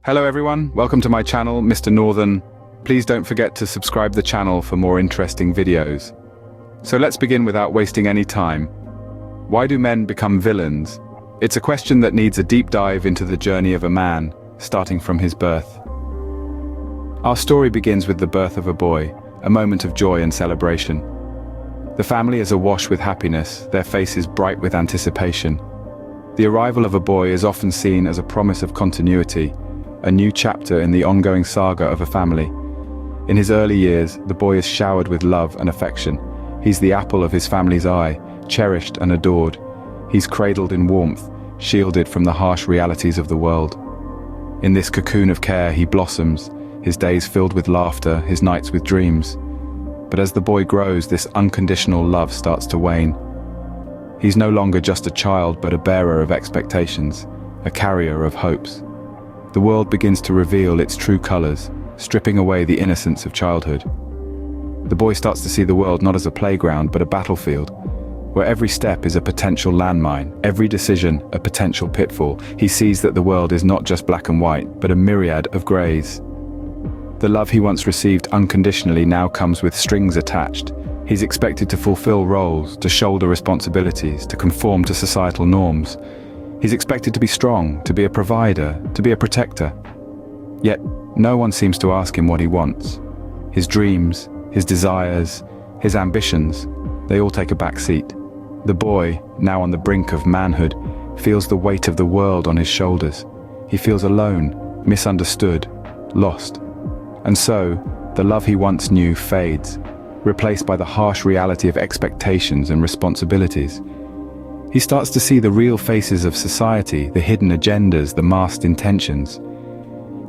Hello everyone, welcome to my channel, Mr. Northern. Please don't forget to subscribe the channel for more interesting videos. So let's begin without wasting any time. Why do men become villains? It's a question that needs a deep dive into the journey of a man, starting from his birth. Our story begins with the birth of a boy, a moment of joy and celebration. The family is awash with happiness, their faces bright with anticipation. The arrival of a boy is often seen as a promise of continuity, a new chapter in the ongoing saga of a family. In his early years, the boy is showered with love and affection. He's the apple of his family's eye, cherished and adored. He's cradled in warmth, shielded from the harsh realities of the world. In this cocoon of care, he blossoms, his days filled with laughter, his nights with dreams. But as the boy grows, this unconditional love starts to wane. He's no longer just a child, but a bearer of expectations, a carrier of hopes. The world begins to reveal its true colors, stripping away the innocence of childhood. The boy starts to see the world not as a playground, but a battlefield, where every step is a potential landmine, every decision a potential pitfall. He sees that the world is not just black and white, but a myriad of grays. The love he once received unconditionally now comes with strings attached. He's expected to fulfill roles, to shoulder responsibilities, to conform to societal norms. He's expected to be strong, to be a provider, to be a protector. Yet, no one seems to ask him what he wants. His dreams, his desires, his ambitions, they all take a back seat. The boy, now on the brink of manhood, feels the weight of the world on his shoulders. He feels alone, misunderstood, lost. And so, the love he once knew fades, replaced by the harsh reality of expectations and responsibilities. He starts to see the real faces of society, the hidden agendas, the masked intentions.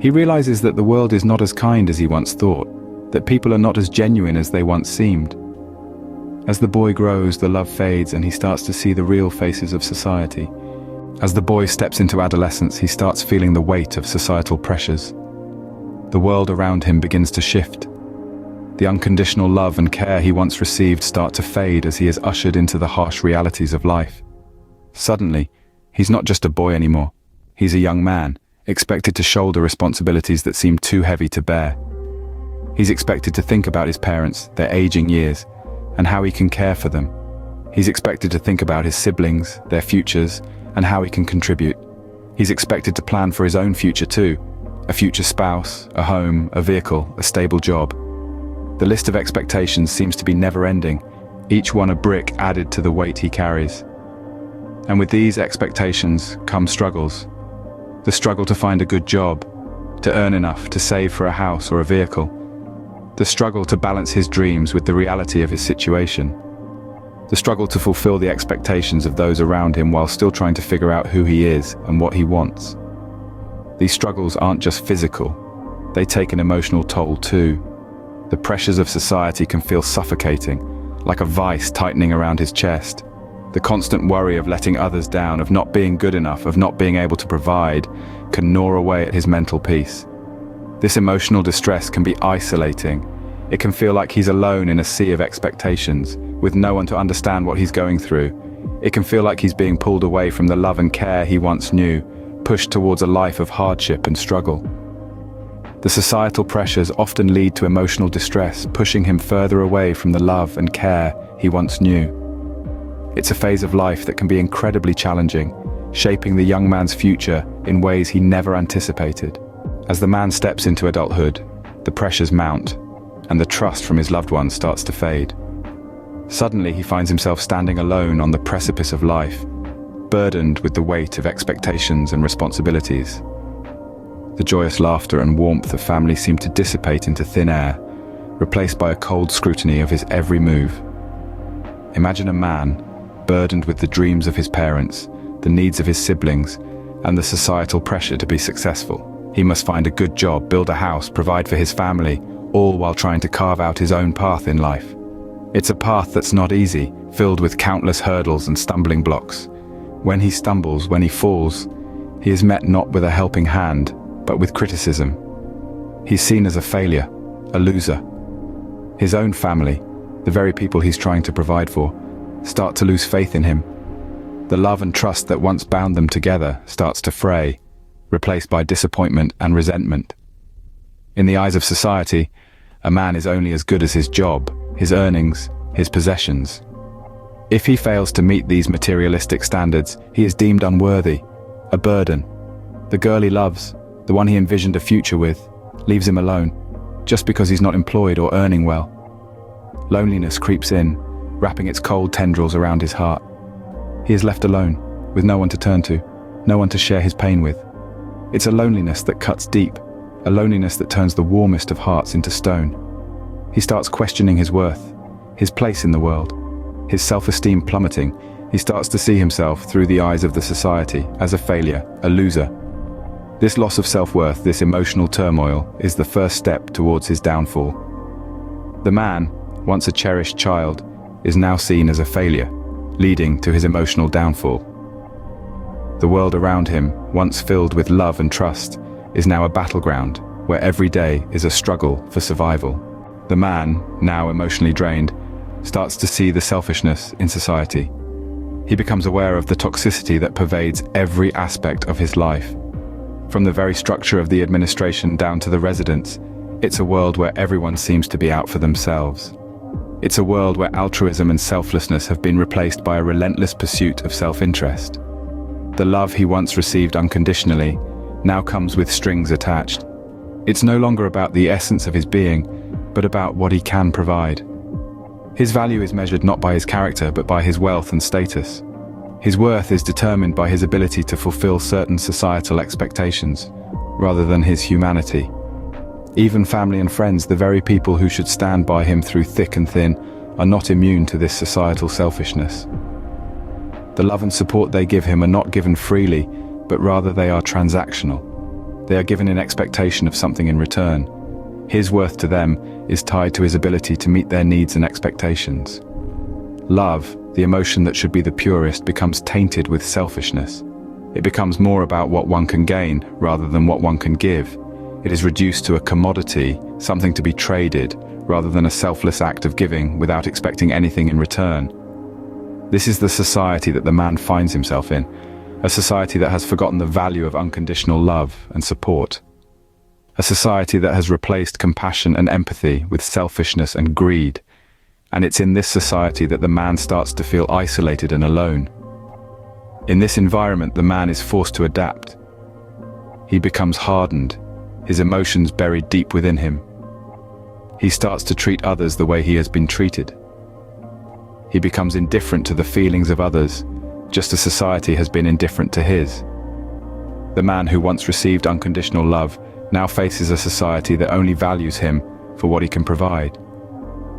He realizes that the world is not as kind as he once thought, that people are not as genuine as they once seemed. As the boy grows, the love fades and he starts to see the real faces of society. As the boy steps into adolescence, he starts feeling the weight of societal pressures. The world around him begins to shift. The unconditional love and care he once received start to fade as he is ushered into the harsh realities of life. Suddenly, he's not just a boy anymore. He's a young man, expected to shoulder responsibilities that seem too heavy to bear. He's expected to think about his parents, their aging years, and how he can care for them. He's expected to think about his siblings, their futures, and how he can contribute. He's expected to plan for his own future too. A future spouse, a home, a vehicle, a stable job. The list of expectations seems to be never-ending, each one a brick added to the weight he carries. And with these expectations come struggles. The struggle to find a good job, to earn enough to save for a house or a vehicle. The struggle to balance his dreams with the reality of his situation. The struggle to fulfill the expectations of those around him while still trying to figure out who he is and what he wants. These struggles aren't just physical, they take an emotional toll too. The pressures of society can feel suffocating, like a vice tightening around his chest. The constant worry of letting others down, of not being good enough, of not being able to provide, can gnaw away at his mental peace. This emotional distress can be isolating. It can feel like he's alone in a sea of expectations, with no one to understand what he's going through. It can feel like he's being pulled away from the love and care he once knew, pushed towards a life of hardship and struggle. The societal pressures often lead to emotional distress, pushing him further away from the love and care he once knew. It's a phase of life that can be incredibly challenging, shaping the young man's future in ways he never anticipated. As the man steps into adulthood, the pressures mount, and the trust from his loved ones starts to fade. Suddenly, he finds himself standing alone on the precipice of life, burdened with the weight of expectations and responsibilities. The joyous laughter and warmth of family seem to dissipate into thin air, replaced by a cold scrutiny of his every move. Imagine a man burdened with the dreams of his parents, the needs of his siblings, and the societal pressure to be successful. He must find a good job, build a house, provide for his family, all while trying to carve out his own path in life. It's a path that's not easy, filled with countless hurdles and stumbling blocks. When he stumbles, when he falls, he is met not with a helping hand, but with criticism. He's seen as a failure, a loser. His own family, the very people he's trying to provide for, start to lose faith in him. The love and trust that once bound them together starts to fray, replaced by disappointment and resentment. In the eyes of society, a man is only as good as his job, his earnings, his possessions. If he fails to meet these materialistic standards, he is deemed unworthy, a burden. The girl he loves, the one he envisioned a future with, leaves him alone, just because he's not employed or earning well. Loneliness creeps in, wrapping its cold tendrils around his heart. He is left alone, with no one to turn to, no one to share his pain with. It's a loneliness that cuts deep, a loneliness that turns the warmest of hearts into stone. He starts questioning his worth, his place in the world. His self-esteem plummeting, he starts to see himself through the eyes of the society as a failure, a loser. This loss of self-worth, this emotional turmoil, is the first step towards his downfall. The man, once a cherished child, is now seen as a failure, leading to his emotional downfall. The world around him, once filled with love and trust, is now a battleground where every day is a struggle for survival. The man, now emotionally drained, starts to see the selfishness in society. He becomes aware of the toxicity that pervades every aspect of his life. From the very structure of the administration down to the residents, it's a world where everyone seems to be out for themselves. It's a world where altruism and selflessness have been replaced by a relentless pursuit of self-interest. The love he once received unconditionally now comes with strings attached. It's no longer about the essence of his being, but about what he can provide. His value is measured not by his character, but by his wealth and status. His worth is determined by his ability to fulfill certain societal expectations, rather than his humanity. Even family and friends, the very people who should stand by him through thick and thin, are not immune to this societal selfishness. The love and support they give him are not given freely, but rather they are transactional. They are given in expectation of something in return. His worth to them is tied to his ability to meet their needs and expectations. Love, the emotion that should be the purest, becomes tainted with selfishness. It becomes more about what one can gain rather than what one can give. It is reduced to a commodity, something to be traded, rather than a selfless act of giving without expecting anything in return. This is the society that the man finds himself in, a society that has forgotten the value of unconditional love and support. A society that has replaced compassion and empathy with selfishness and greed. And it's in this society that the man starts to feel isolated and alone. In this environment, the man is forced to adapt. He becomes hardened, his emotions buried deep within him. He starts to treat others the way he has been treated. He becomes indifferent to the feelings of others, just as society has been indifferent to his. The man who once received unconditional love now faces a society that only values him for what he can provide.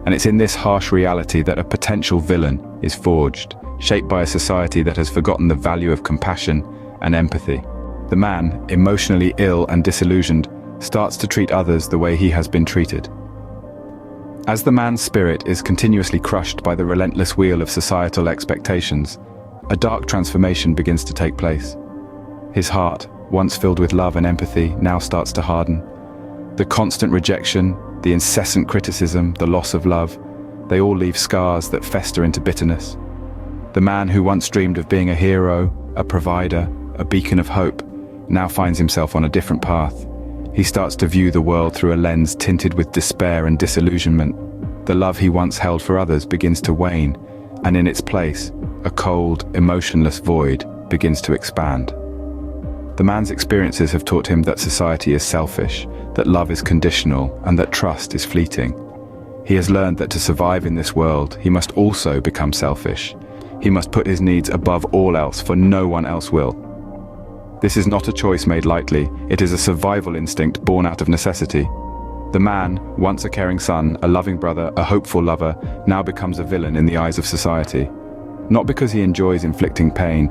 And it's in this harsh reality that a potential villain is forged, shaped by a society that has forgotten the value of compassion and empathy. The man, emotionally ill and disillusioned, starts to treat others the way he has been treated. As the man's spirit is continuously crushed by the relentless wheel of societal expectations, a dark transformation begins to take place. His heart, once filled with love and empathy, now starts to harden. The constant rejection, the incessant criticism, the loss of love, they all leave scars that fester into bitterness. The man who once dreamed of being a hero, a provider, a beacon of hope, now finds himself on a different path. He starts to view the world through a lens tinted with despair and disillusionment. The love he once held for others begins to wane, and in its place, a cold, emotionless void begins to expand. The man's experiences have taught him that society is selfish, that love is conditional, and that trust is fleeting. He has learned that to survive in this world, he must also become selfish. He must put his needs above all else, for no one else will. This is not a choice made lightly, it is a survival instinct born out of necessity. The man, once a caring son, a loving brother, a hopeful lover, now becomes a villain in the eyes of society. Not because he enjoys inflicting pain,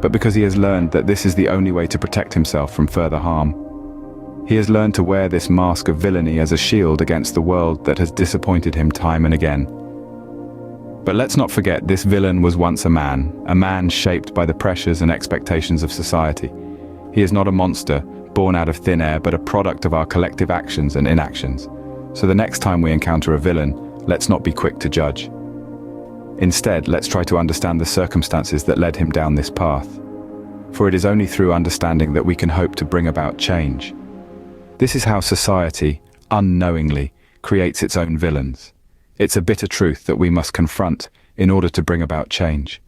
but because he has learned that this is the only way to protect himself from further harm. He has learned to wear this mask of villainy as a shield against the world that has disappointed him time and again. But let's not forget, this villain was once a man shaped by the pressures and expectations of society. He is not a monster, born out of thin air, but a product of our collective actions and inactions. So the next time we encounter a villain, let's not be quick to judge. Instead, let's try to understand the circumstances that led him down this path. for it is only through understanding that we can hope to bring about change. This is how society, unknowingly, creates its own villains. It's a bitter truth that we must confront in order to bring about change.